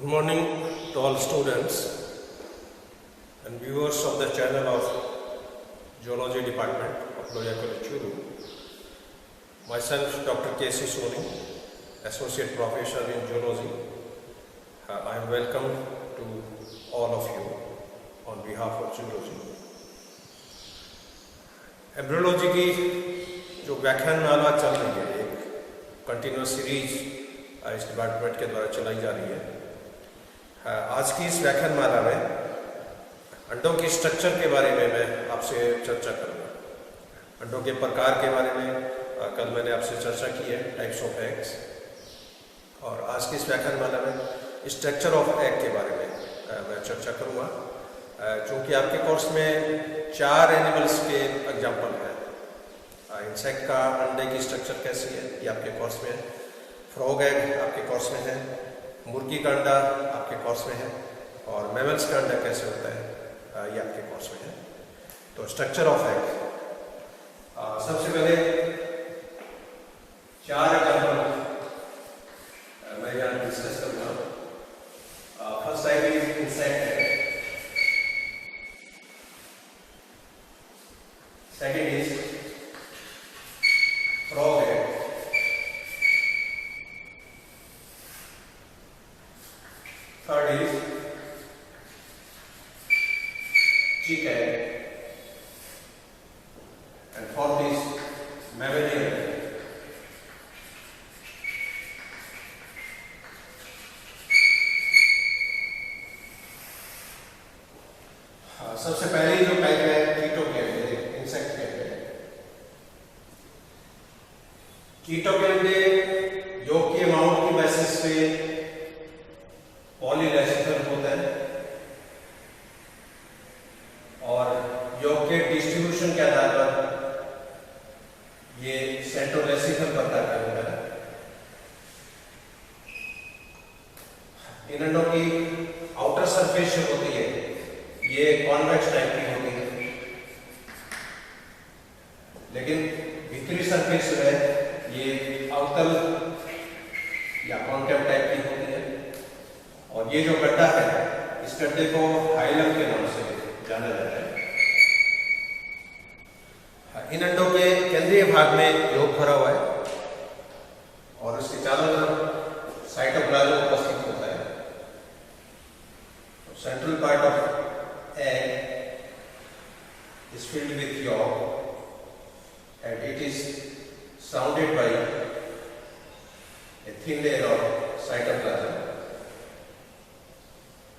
Good morning to all students and viewers of the channel of Geology Department of Loya College, Churu. Myself, Dr. K.C. Soni, Associate Professor in Geology. I am welcome to all of you on behalf of Geology. Embryology की जो व्याख्यानमाला चल रही है, एक continuous series इस department के द्वारा चलाई जा रही है। आज की इस व्याख्यानमाला में अंडों की स्ट्रक्चर के बारे में मैं आपसे चर्चा करूँगा। अंडों के प्रकार के बारे में कल मैंने आपसे चर्चा की है, टाइप्स ऑफ एग्स, और आज की इस व्याख्यानमाला में स्ट्रक्चर ऑफ एग के बारे में मैं चर्चा करूँगा। चूँकि आपके कोर्स में 4 एनिमल्स के एग्जाम्पल हैं। इंसेक्ट का अंडे की स्ट्रक्चर कैसी है ये आपके कोर्स में है, फ्रॉग एग आपके कोर्स में है, मुर्गी का अंडा आपके कोर्स में है, और मैमल्स का अंडा कैसे होता है ये आपके कोर्स में है। तो स्ट्रक्चर ऑफ एग, सबसे पहले 4 एग्जाम्पल मैं यहाँ डिस्कस करूँगा। फर्स्ट टाइप इज इंसेक्ट है, second is frog egg, third is chick egg, and fourth is mammalian egg. सबसे पहली जो टाइप है कीटो के अंडे, इंसेक्ट के अंडे। कीटो के अंडे योग के अमाउंट की बेसिस पे पॉलीलेसिकल होता है और योग के डिस्ट्रीब्यूशन के आधार पर ये सेंट्रोलेसिकल प्रकार का होता है। इन अंडों की आउटर सरफेस जो होती है ये कॉन्वेक्स टाइप की होती है, लेकिन भीतरी सरफेस जो है ये अवतल या कॉन्केव टाइप की होती है। और ये जो गड्ढा है, इस गड्ढे को हाइलम के नाम से जाना जाता है। इन अंडों के केंद्रीय भाग में योग भरा हुआ है और उसके चारों तरफ साइटोप्लाज्म उपस्थित होता है। Central part of egg is filled with yolk and it is surrounded by a thin layer of cytoplasm.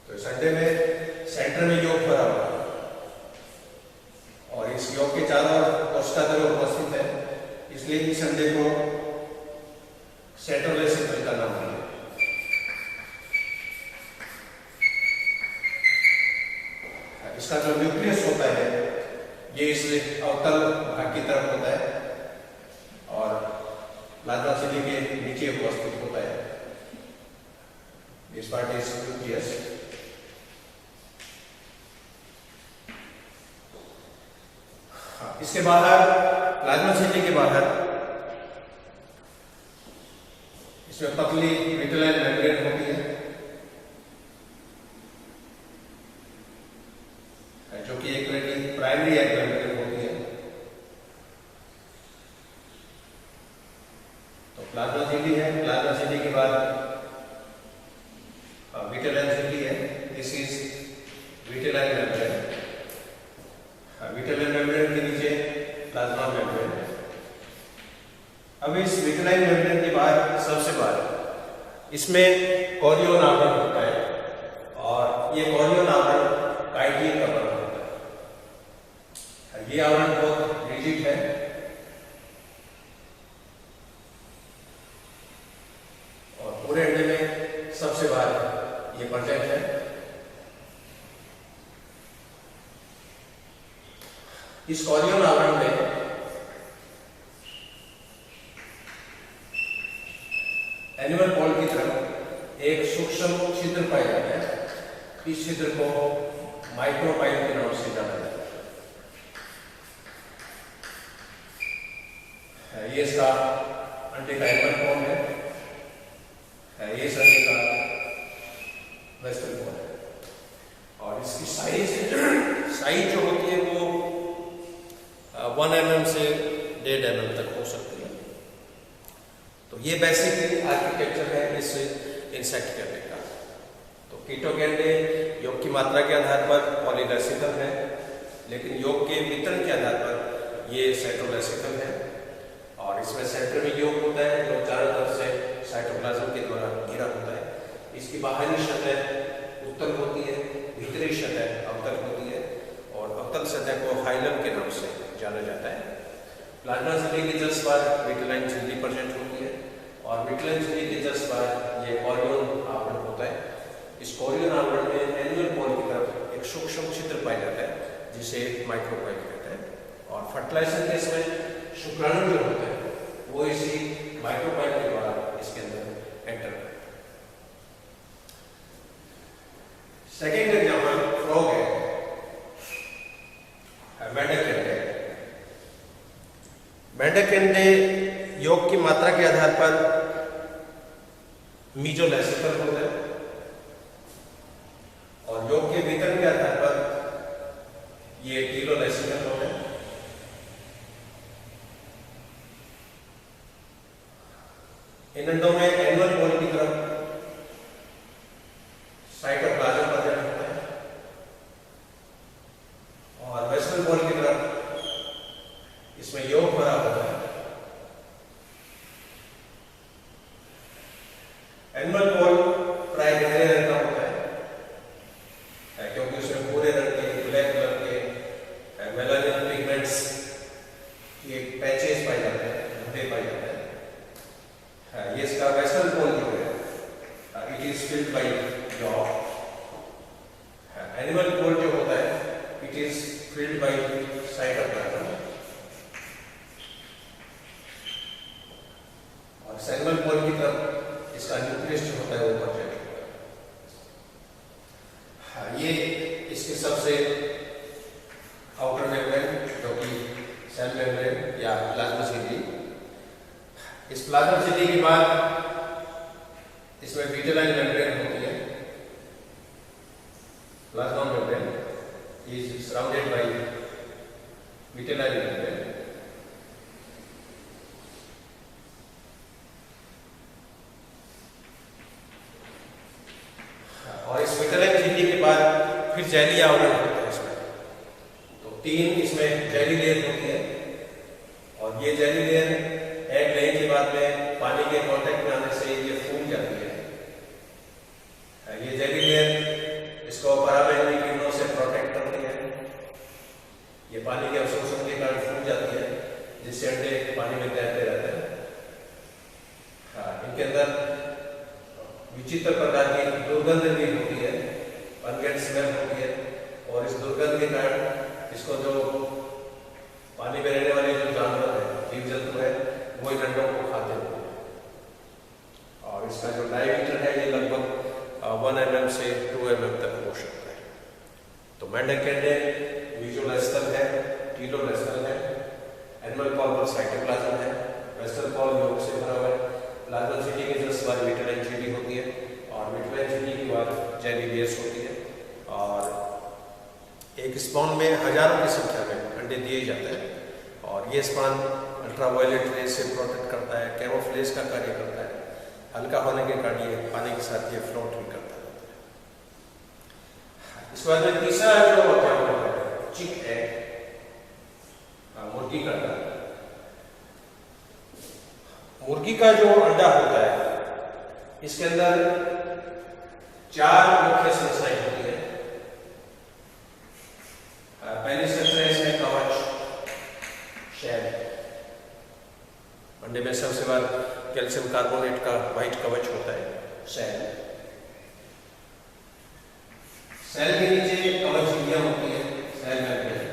तो इस अंडे में सेंटर में योग भरा हुआ है और इस योग के चारों ओर कोशिकाएं उपस्थित है, इसलिए इस अंडे को सेंट्रोलेसिकल का नाम है। इसका जो न्यूक्लियस होता है ये इस अवतल भाग की तरफ होता है और प्लाज्मा झिल्ली के नीचे उपस्थित होता है। This part is nucleus. इसके बाहर, प्लाज्मा झिल्ली के बाहर, इसमें पतली विट्रिलाइन मेम्ब्रेन होती है जो कि एक तरह की प्राइमरी एग मेम्ब्रेन होती है। तो प्लाज्मा झिल्ली है, प्लाज्मा झिल्ली के बाद विट्रिलाइन झिल्ली है। This is vitelline membrane. Vitelline membrane के नीचे प्लाज्मा मेम्ब्रेन है। अब इस विट्रिलाइन मेम्ब्रेन के बाद सबसे बाहर इसमें कोरियोन आवरण होता है और ये कोरियोन आवरण काइटिन का बना होता है। ये आवरण बहुत रिजिड है और पूरे अंडे में सबसे बाहर ये प्रेजेंट है। इस कोरियोन आवरण में एनिमल पॉल की तरफ एक सूक्ष्म छिद्र पाया जाता है। इस छिद्र को माइक्रोपाइल के नाम से जाना जाता है। ये इसका अंडे का एनिमल फॉर्म है। ये अंडे का 1 mm से 1.5 mm तक हो सकती है। तो ये बेसिकली आर्किटेक्चर है इस इंसेक्ट गैंडे का। तो कीटो गैंडे योग की मात्रा के आधार पर पॉलीलेसिकल है, लेकिन योग के वितरण के आधार पर ये साइटोलेसिकल है। और इसमें सेंटर में योग होता है जो चारों तरफ से साइटोप्लाज्म के द्वारा घिरा होता है। इसकी बाहरी सतह उत्तल होती है, भीतरी सतह अवतल होती है, और अवतल सतह को हाइलम के नाम से जाना जाता है। प्लाज्मा झिल्ली के जस्ट बाहर विटेलाइन झिल्ली प्रेजेंट होती है, और विटेलाइन झिल्ली के जस्ट बाहर ये कोरियन आवरण होता है। इस कोरियन आवरण में एनुअल पोल की तरफ एक सूक्ष्म छिद्र पाया जाता है जिसे माइक्रोकोइल कहते हैं। और फर्टिलाइजेशन केस में शुक्राणु जो होता है वो इसी माइक्रोकोइल के द्वारा इसके अंदर एंटर करता है। सेकेंड एग्जाम्पल फ्रॉग है, मेंढक गैंडे। मेंढक गैंडे योग की मात्रा के आधार पर मीजोलेसिकल होता है, और योग के वितरण के आधार पर ये टीलोलेसिकल होता है। इन अंडों में एनुअल पोल की तरफ साइटोप्लाज्म प्रेजेंट होता है, और वेस्टर्न पोल की तरफ इसमें योग भरा होता है। एनुअल पोल प्राय गहरे रंग का होता है, क्योंकि उसमें भूरे रंग के, ब्लैक कलर के मेलानिन पिगमेंट्स के पैचेस पाए जाते हैं, धब्बे पाए जाते हैं। ये इसका वेस्टर्न पोल जो है it is filled by job. Animal pole जो होता है it is filled by cytoplasm, और सेरेब्रल पोल की तरफ इसका न्यूक्लियस जो होता है वो प्रेजेंट होता है। ये इसके सबसे आउटर मेम्ब्रेन जो कि सेल मेम्ब्रेन या प्लाज्मा झिल्ली। इस प्लाज्मा झिल्ली के बाद इसमें विटेलाइन मेम्ब्रेन होती है। Plasma membrane is surrounded by vitelline membrane. और इस विटेलाइन झिल्ली के बाद फिर जैली आवरण होता है इसमें। तो 3 इसमें जैली लेयर होती है, और ये जैली लेयर एग लेने के बाद में पानी के कांटेक्ट में आने से ये फूल जाती है। ये जैली लेयर इसको पराबैंगनी किरणों से प्रोटेक्ट करती है। ये पानी के अवशोषण के कारण फूल जाती है, जिससे अंडे पानी में तैरते रहते हैं। इनके अंदर विचित्र प्रकार की दुर्गंध भी होती है, अनगेट स्मेल होती है, और इस दुर्गंध के कारण इसको जो पानी में रहने वाले जो जानवर है, जीव जंतु है, वो इन अंडों को खाते हैं। और इसका जो डायमीटर है ये लगभग 1 mm से 2 mm तक हो सकता है। तो मेंढक गैंडे मीजोलेसिकल है, टीलोलेसिकल है, एनिमल पोल पर साइटोप्लाज्म है, वेस्टर्न पोल योग से भरा हुआ है। प्लाज्मा झिल्ली के जस्ट बाद विटेलाइन झिल्ली होती है, और विटेलाइन झिल्ली के बाद जैली लेयर्स होती है। और एक स्पॉन में हजारों की संख्या में अंडे दिए जाते हैं, और ये स्पॉन अल्ट्रावायलेट रेज से प्रोटेक्ट करता है, कैमोफ्लेज का कार्य करता है। हल्का होने के कारण ये पानी के साथ ये फ्लोट भी करता रहता है। इसके बाद में तीसरा जो क्या होता है चिक एग, मुर्गी का अंडा। मुर्गी का जो अंडा होता है इसके अंदर 4 मुख्य संरचनाएं होती है। पहली संरचना इसमें कवच, शेल। अंडे में सबसे बार कैल्शियम कार्बोनेट का व्हाइट कवच होता है, सेल। सेल के नीचे कवच झिल्लियां होती है, सेल मेम्ब्रेन।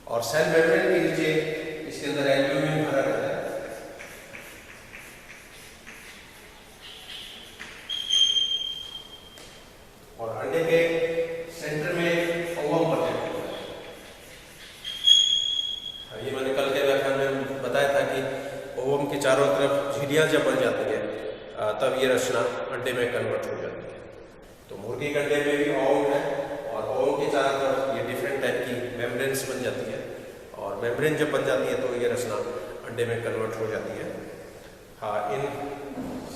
और सेल मेम्ब्रेन के नीचे इसके अंदर एल्ब्यूमिन भरा रहता है। और अंडे के सेंटर में ओवम प्रेजेंट होता है। ये मैंने कल के व्याख्यान में बताया था कि ओवम के चारों तरफ झिल्लियां जब बन जाती है तब ये रचना अंडे में कन्वर्ट हो जाती है। तो मुर्गी के अंडे में भी ओवम है और ओवम के चारों तरफ ये डिफरेंट टाइप की मेम्ब्रेन्स बन जाती है और मेम्ब्रेन जब बन जाती है तो ये रचना अंडे में कन्वर्ट हो जाती है। हाँ, इन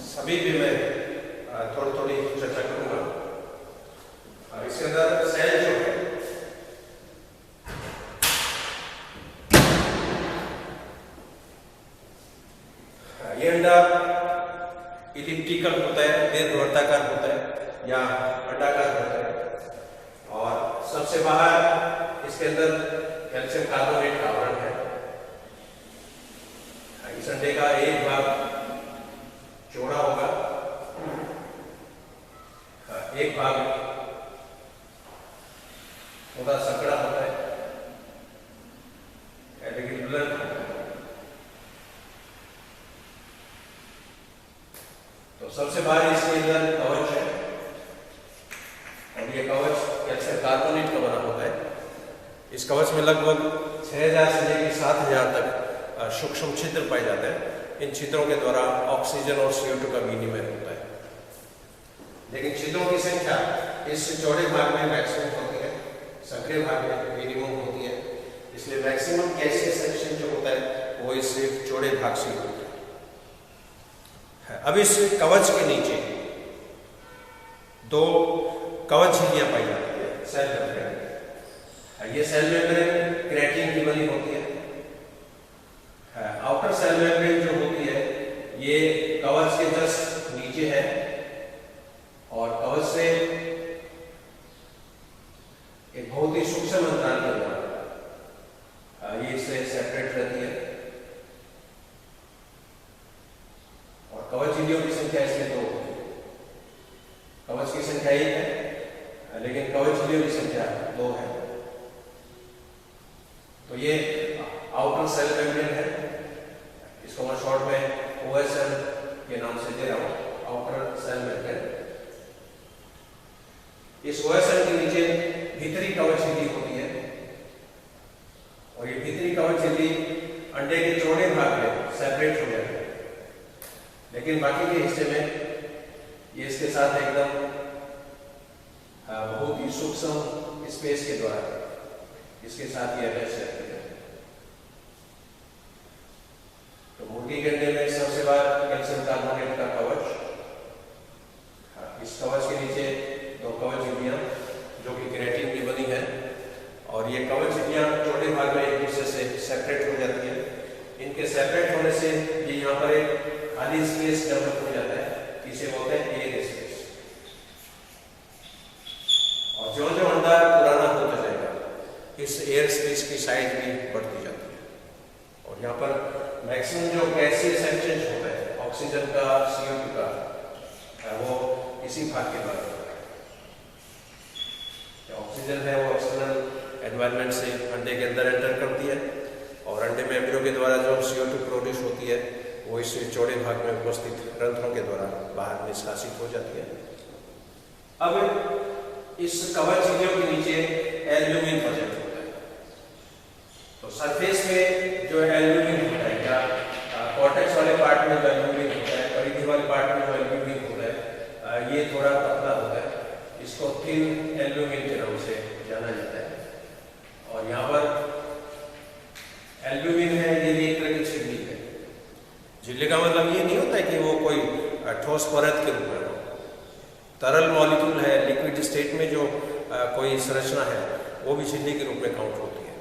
सभी भी मैं थोड़ी थोड़ी चर्चा करूँगा। इसके अंदर सेल जो है ये अंडा इलिप्टिकल होता है, दीर्घवृत्ताकार होता है या अंडाकार होता है और सबसे बाहर इसके अंदर कैल्शियम कार्बोनेट का आवरण है। इस अंडे का एक भाग चौड़ा होगा, एक भाग थोड़ा संकड़ा होता है लेकिन ब्लंट होता है। तो सबसे बाहर इसके अंदर कवच है और ये कवच कैल्शियम कार्बोनेट का बना होता है। इस कवच में लगभग 6000 से लेकर 7000 तक सूक्ष्म छिद्र पाए जाते हैं। इन छिद्रों के द्वारा ऑक्सीजन और CO2 का विनिमय होता है। लेकिन छिद्रों की संख्या इस चौड़े भाग में मैक्सिमम होती है, सक्रिय भाग में मिनिमम होती है। इसलिए मैक्सिमम गैसियस सेक्शन जो होता है वो इस चौड़े भाग से होता है। अब इस कवच के नीचे दो कवच झिल्लियां पाई जाती है, सेल मेम्ब्रेन। ये सेल मेम्ब्रेन केराटिन की बनी होती है। आउटर सेल मेम्ब्रेन जो होती है ये कवच के जस्ट नीचे है और कवच से एक बहुत ही सूक्ष्म अंतराल के द्वारा ये इससे सेपरेट रहती है और कवच झिल्लियों की संख्या इसमें 2 होती है। कवच की संख्या 1 है लेकिन कवच झिल्लियों की संख्या 2 है। तो ये आउटर सेल मेम्ब्रेन है, इसको मैं शॉर्ट में OSM के नाम से दे रहा हूं, आउटर सेल मेम्ब्रेन। इस OSM के नीचे भीतरी कवच झिल्ली होती है और ये भीतरी कवच झिल्ली अंडे के चौड़े भाग में सेपरेट हो जाती है लेकिन बाकी के हिस्से में ये इसके साथ एकदम बहुत ही सूक्ष्म स्पेस के द्वारा इसके साथ ये अटैच रहती है। तो मुर्गी के अंडे में सबसे बाहर कैल्शियम कार्बोनेट का कवच, इस कवच के नीचे 2 कवच झिल्लियां जो कि केराटिन की बनी है और ये कवच झिल्लियां चौड़े भाग में एक दूसरे से सेपरेट हो जाती है। इनके सेपरेट होने से ये यहाँ पर एक खाली स्पेस डेवलप हो जाता है, इसे बोलते हैं एयर स्पेस। और जो जो अंडा पुराना होता जाएगा इस एयर स्पेस की साइज भी बढ़ती जाती है और यहाँ पर मैक्सिमम जो गैसियस एक्सचेंज होता है ऑक्सीजन का, CO2 का, वो इसी भाग के द्वारा होता है। ऑक्सीजन है वो एक्सटर्नल एनवायरनमेंट से अंडे के अंदर एंटर करती है और अंडे में एम्ब्रियो के द्वारा जो CO2 प्रोड्यूस होती है वो इस चौड़े भाग में उपस्थित रंध्रों के द्वारा बाहर निष्कासित हो जाती है। अब इस कवच झिल्लियों के नीचे एल्ब्यूमिन प्रेजेंट होता है। तो सरफेस में जो एल्ब्यूमिन होता है, क्या कॉर्टेक्स वाले पार्ट में जो एल्ब्यूमिन होता है, परिधि वाले पार्ट में जो एल्ब्यूमिन होता है, ये थोड़ा पतला होता है। इसको थिन एल्ब्यूमिन के नाम से जाना जाता है और यहाँ पर एल्ब्यूमिन है, ये भी एक तरह की झिल्ली है। झिल्ली का मतलब ये नहीं होता है कि वो कोई ठोस परत के रूप में हो, तरल मॉलिक्यूल है, लिक्विड स्टेट में जो कोई संरचना है वो भी झिल्ली के रूप में काउंट होती है।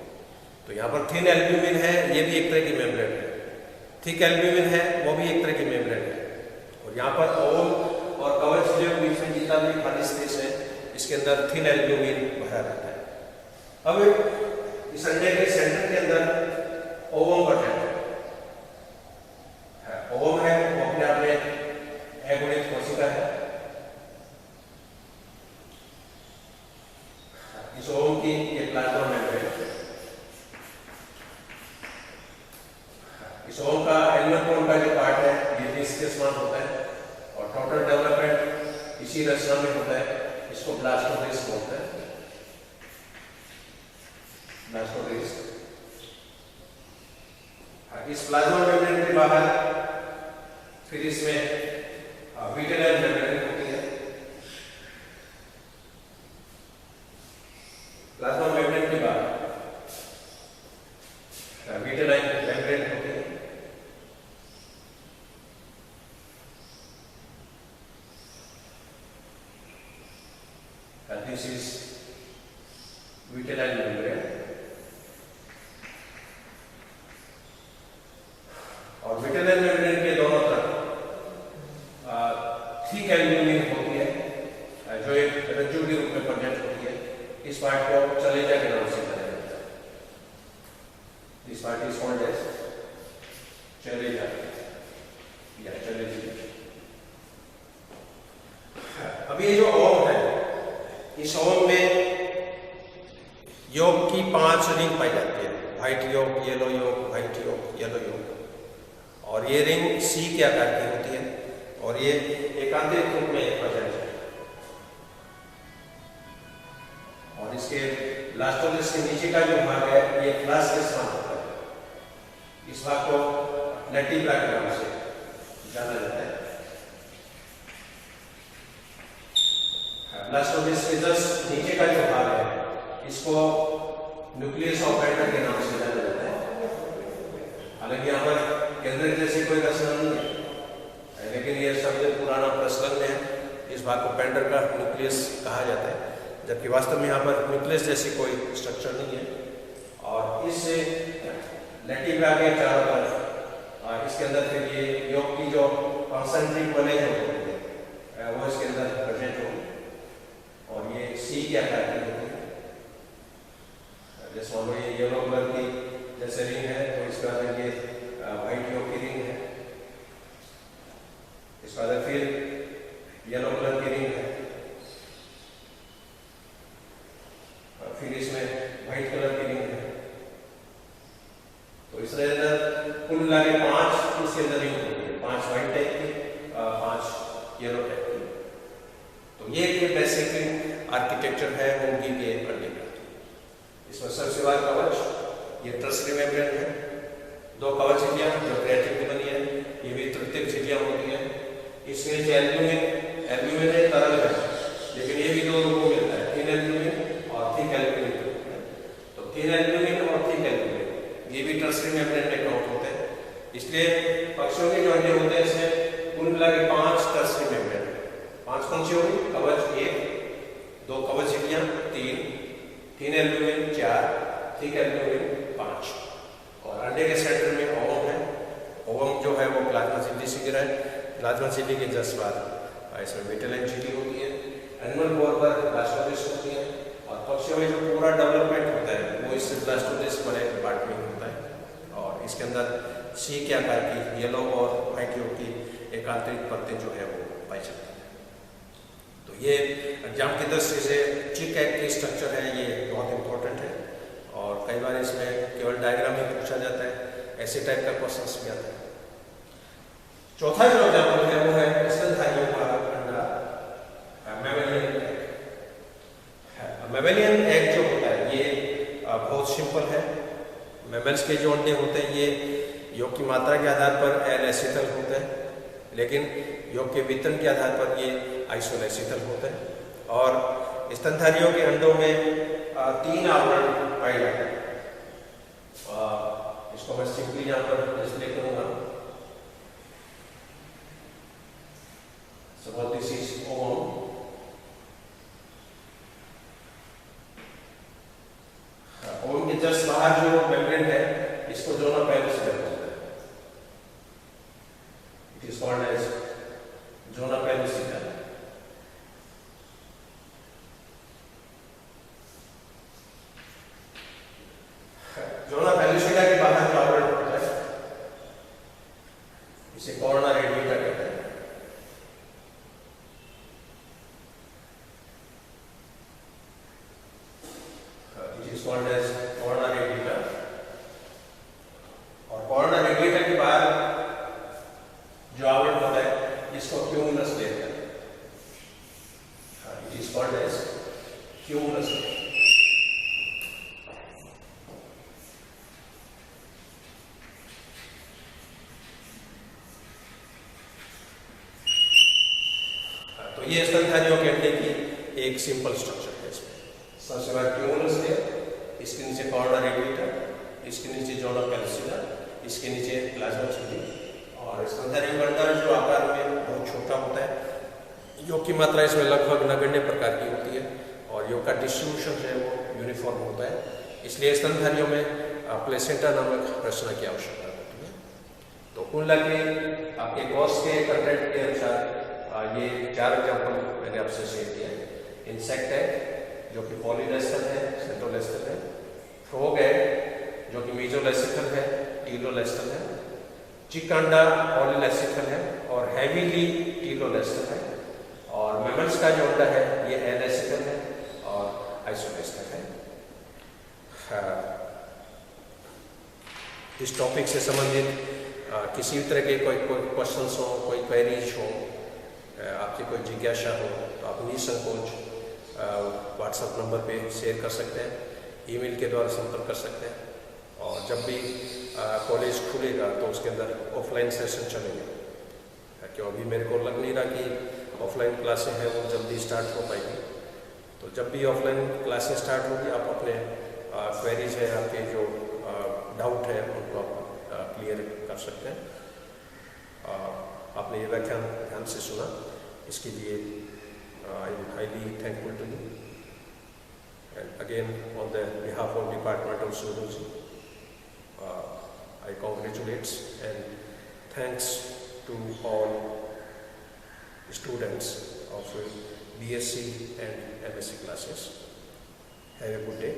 तो यहाँ पर थिन एल्ब्यूमिन है, ये भी एक तरह की मेम्ब्रेन है। थिक एल्ब्यूमिन है, वो भी एक तरह की मेम्ब्रेन है और यहाँ पर ओवम और कवच झिल्लियों के बीच में जितना भी खाली स्पेस है इसके अंदर थिन एल्ब्यूमिन भरा रहता है। अब इस अंडे के सेंटर के अंदर ओवम प्रेजेंट है। ओवम है वो अपने आप में अगुणित कोशिका है। इस ओवम की ये प्लाज्मा मेम्ब्रेन, इस ओवम का एनुलर कोन का जो पार्ट है ये डिस्क के समान होता है और टोटल डेवलपमेंट इसी रचना में होता है। इसको ब्लास्टोडिस्क बोलते हैं, ब्लास्टोडिस्क। इस प्लाज्मा मेम्ब्रेन के बाहर फिर इसमें विटेराइल मेम्ब्रेन होती है प्लाज्मा मेम्ब्रेन के बाद विटेलाइन मेम्ब्रेन होती है। This is vitelline membrane. और विटेलाइन मेम्ब्रेन के दोनों तरफ थिक एल्यूमिनियम होती है जो एक रज्जु के रूप में प्रेजेंट होती है। इस पार्ट को चलेजा के नाम से जाना जाता है। This part is called as चलेजा या चलेजा। अब ये जो ओम है, इस ओम में योग की 5 रिंग पाई जाती है। व्हाइट योग, येलो योग, व्हाइट योग, येलो योग। और ये रिंग सी के आकार की होती है और ये एकांतरिक रूप में प्रेजेंट है। और इसके ब्लास्टोलिस के नीचे का जो भाग है ये प्लस के समान होता है। इस भाग को लेटिब्रा के नाम से जाना जाता है। ब्लास्टोलिस के जस्ट नीचे का जो भाग है इसको न्यूक्लियस ऑफ पेंटर के नाम से जाना जाता है। हालांकि यहाँ पर केंद्रक जैसी कोई रचना नहीं है, लेकिन ये शब्द पुराना प्रचलन में है। इस भाग को पेंडर का न्यूक्लियस कहा जाता है, जबकि वास्तव में यहाँ पर न्यूक्लियस जैसी कोई स्ट्रक्चर नहीं है। और इस लेटिब्रा के चारों तरफ इसके अंदर फिर ये योग की जो कॉन्सेंट्रिक वलेज होती है वो इसके अंदर प्रेजेंट होगी और ये सी के आकार की होती है। जैसे मान लो ये येलो कलर की जैसे रिंग है तो इसके बाद ये व्हाइट योग की रिंग है। इसके बाद फिर येलो कलर की रिंग है, फिर इसमें व्हाइट कलर की रिंग है। तो इस तरह कुल मिला के 5 इसके अंदर रिंग होती है, 5 व्हाइट टाइप की, 5 येलो टाइप की। तो ये बेसिक आर्किटेक्चर है मूंगी के अंडे का। इसमें सबसे बड़ा कवच ये टर्सरी मेम्ब्रेन है। 2 कवच झिल्लियां जो क्रिएटिन की बनी है, ये भी तृतीयक झिल्लियां होती हैं। इसमें जो एल्ब्यूमिन है तरल है, लेकिन ये भी 2 रूपों में मिलता है, थिन एल्ब्यूमिन और थिक एल्ब्यूमिन। तो थिन एल्ब्यूमिन और थिक एल्ब्यूमिन ये भी टर्सरी मेम्ब्रेन में काउंट होते हैं। इसलिए पक्षियों के जो अंडे होते हैं इसमें कुल मिला के 5 टर्सरी मेम्ब्रेन। 5 कौन सी होगी? कवच 1, 2 कवच झिल्लियां 3, थिन एल्ब्यूमिन 4, थिक एल्ब्यूमिन 5। और अंडे के सेंटर में ओवम है। ओवम जो है वो प्लाज्मा झिल्ली से गिरा है। प्लाज्मा झिल्ली के जस्ट बाद इसमें विटेलाइन झिल्ली होती है। एनिमल कोर पर ब्लास्टोलिस होती है। और पक्षियों में जो पूरा डेवलपमेंट होता है वो इससे ब्लास्टोलिस बड़े पार्ट में होता है। और इसके अंदर सी के आकार की येलो और व्हाइट योग की एक आंतरिक परतें जो है वो पाई जाती है। तो ये एग्जाम की दृष्टि से चिक एग की स्ट्रक्चर है, ये बहुत इंपॉर्टेंट है। और कई बार इसमें केवल डायग्राम ही पूछा जाता है, ऐसे टाइप का क्वेश्चन भी आता है। चौथा जो एग्जाम्पल है वो है स्तनधारियों का अंडा, मैमेलियन एग। मैमेलियन एग जो होता है ये बहुत सिंपल है। मैमल्स के जो अंडे होते हैं ये योग की मात्रा के आधार पर एल-एसिटल होते हैं, लेकिन योग के वितरण के आधार पर ये आइसोलेसिटल होते हैं। और स्तनधारियों के अंडों में 3 आवरण पाए जाते हैं। इसको मैं सिंपली यहाँ पर डिस्प्ले करूंगा। So this is ovum. Ovum के जस्ट बाहर जो मेम्ब्रेन है इसको जोना पेलुस कहते हैं। इट इज कॉल्ड एज जोना पेलुसिटा। जोना पेलुसिटा के बाहर जो आवरण होता है इसे कॉर्ना रेडिएटा कहते हैं। Called as corona radiata। और corona radiata के बाद जो आवरण होता है इसको क्यूमुलस कहते हैं। It is called as cumulus. तो ये स्तनधारियों के अंडे की एक सिंपल स्ट्रक्चर है। इसमें सबसे ट्यूमरस है, इसके नीचे कॉर्डा रेडिएटर, इसके नीचे जोना कैल्सिना, इसके नीचे प्लाज्मा झिल्ली और स्तनधारी अंडाशय जो आकार में बहुत छोटा होता है, योग की मात्रा इसमें लगभग नगण्य प्रकार की होती है और योग का डिस्ट्रीब्यूशन है वो यूनिफॉर्म होता है। इसलिए स्तनधारियों में प्लेसेंटा नामक रचना की आवश्यकता होती है। तो कुल मिला के आपके कोर्स के कंटेंट के अनुसार ये 4 एग्जाम्पल मैंने आपसे शेयर किया है। इंसेक्ट है जो कि पॉलीलेस्टल है, सेंट्रोलेस्टल है, फ्रॉग है जो कि मीजोलेसिकल है, टीलोलेस्टल है, चिकंडा पॉलीलेसिकल है और हैवीली टीलोलेस्टल है और मैमल्स का जो अंडा है ये एलेसिकल है और आइसोलेस्टल है। इस टॉपिक से संबंधित किसी भी तरह के कोई क्वेश्चंस हो, कोई क्वेरीज हो, आपकी कोई जिज्ञासा हो तो आप निसंकोच व्हाट्सएप नंबर पे शेयर कर सकते हैं, ईमेल के द्वारा संपर्क कर सकते हैं और जब भी कॉलेज खुलेगा तो उसके अंदर ऑफलाइन सेशन चलेंगे, क्यों अभी मेरे को लग नहीं रहा कि ऑफलाइन क्लासें हैं वो जल्दी स्टार्ट हो पाएगी। तो जब भी ऑफलाइन क्लासें स्टार्ट होगी आप अपने क्वेरीज है, आपके जो डाउट है उनको आप क्लियर कर सकते हैं। आपने ये व्याख्यान ध्यान से सुना, इसके लिए I am highly thankful to you and again on the behalf of department of zoology I congratulate and thanks to all students of BSc and MSc classes. Have a good day.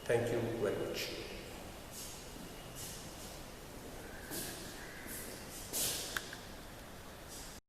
Thank you very much.